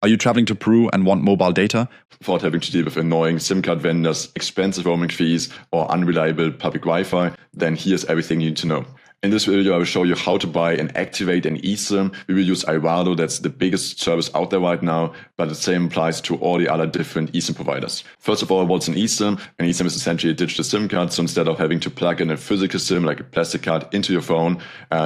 Are you traveling to Peru and want mobile data? Without having to deal with annoying SIM card vendors, expensive roaming fees, or unreliable public Wi-Fi, then here's everything you need to know. In this video, I will show you how to buy and activate an eSIM. We will use iValo, that's the biggest service out there right now, but the same applies to all the other different eSIM providers. First of all, what's an eSIM? An eSIM is essentially a digital SIM card, so instead of having to plug in a physical SIM like a plastic card into your phone,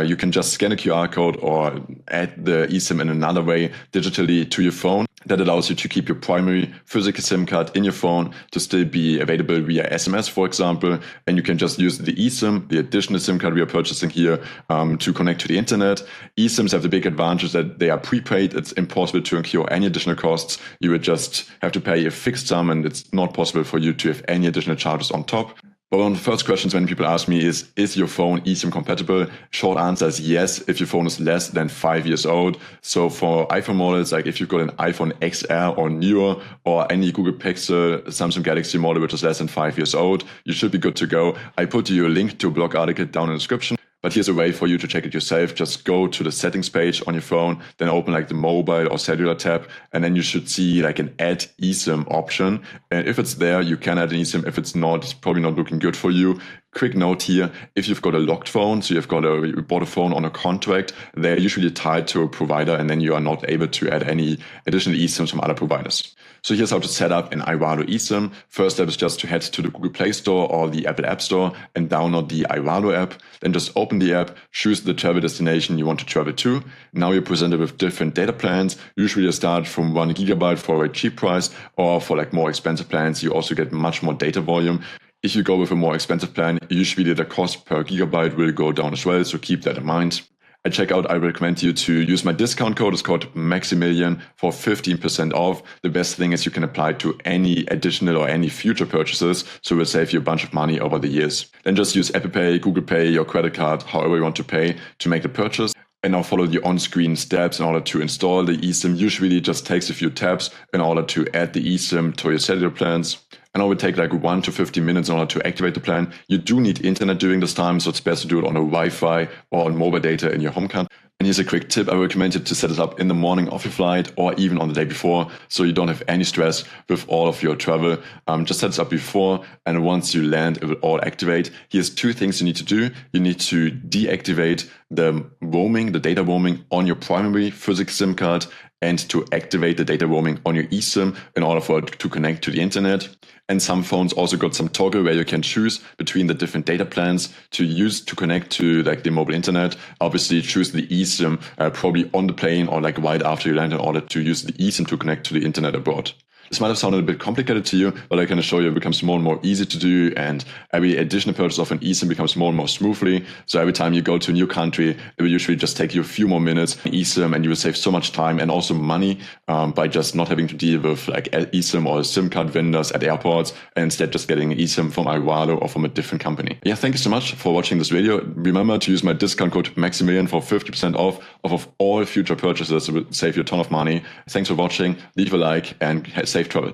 you can just scan a QR code or add the eSIM in another way digitally to your phone. That allows you to keep your primary physical SIM card in your phone to still be available via SMS, for example, and you can just use the eSIM, the additional SIM card we are purchasing here, to connect to the internet. eSIMs have the big advantage that they are prepaid. It's impossible to incur any additional costs. You would just have to pay a fixed sum, and it's not possible for you to have any additional charges on top. But one of the first questions when people ask me is your phone eSIM compatible? Short answer is yes, if your phone is less than 5 years old. So for iPhone models, like if you've got an iPhone XR or newer, or any Google Pixel, Samsung Galaxy model which is less than 5 years old, you should be good to go. I put you a link to a blog article down in the description. But here's a way for you to check it yourself. Just go to the settings page on your phone, then open like the mobile or cellular tab, and then you should see like an add eSIM option. And if it's there, you can add an eSIM. If it's not, it's probably not looking good for you. Quick note here, if you've got a locked phone, so you bought a phone on a contract, they're usually tied to a provider, and then you are not able to add any additional eSIMs from other providers. So here's how to set up an iValo eSIM. First step is just to head to the Google Play Store or the Apple App Store and download the iValo app. Then just open the app, choose the travel destination you want to travel to. Now you're presented with different data plans. Usually you start from 1 GB for a cheap price, or for like more expensive plans, you also get much more data volume. If you go with a more expensive plan, usually the cost per gigabyte will go down as well, so keep that in mind. At checkout, I recommend you to use my discount code. It's called Maximilian for 15% off. The best thing is you can apply to any additional or any future purchases, so it will save you a bunch of money over the years. Then just use Apple Pay, Google Pay, your credit card, however you want to pay to make the purchase. And now follow the on-screen steps in order to install the eSIM. Usually it just takes a few taps in order to add the eSIM to your cellular plans. And it will take like 1 to 15 minutes in order to activate the plan. You do need internet during this time, so it's best to do it on a Wi-Fi or on mobile data in your home country. And here's a quick tip. I recommend you to set it up in the morning of your flight or even on the day before, so you don't have any stress with all of your travel. Just set it up before, and once you land, it will all activate. Here's 2 things you need to do. You need to deactivate the roaming, the data roaming on your primary physical SIM card, and to activate the data roaming on your eSIM in order for it to connect to the internet. And some phones also got some toggle where you can choose between the different data plans to use to connect to like the mobile internet. Obviously choose the eSIM probably on the plane or like right after you land in order to use the eSIM to connect to the internet abroad. This might have sounded a bit complicated to you, but I can assure you it becomes more and more easy to do, and every additional purchase of an eSIM becomes more and more smoothly. So every time you go to a new country, it will usually just take you a few more minutes eSIM, and you will save so much time and also money by just not having to deal with like eSIM or SIM card vendors at airports, and instead just getting an eSIM from iValo or from a different company. Yeah, thank you so much for watching this video. Remember to use my discount code Maximilian for 50% off of all future purchases. It will save you a ton of money. Thanks for watching. Leave a like and safe travel.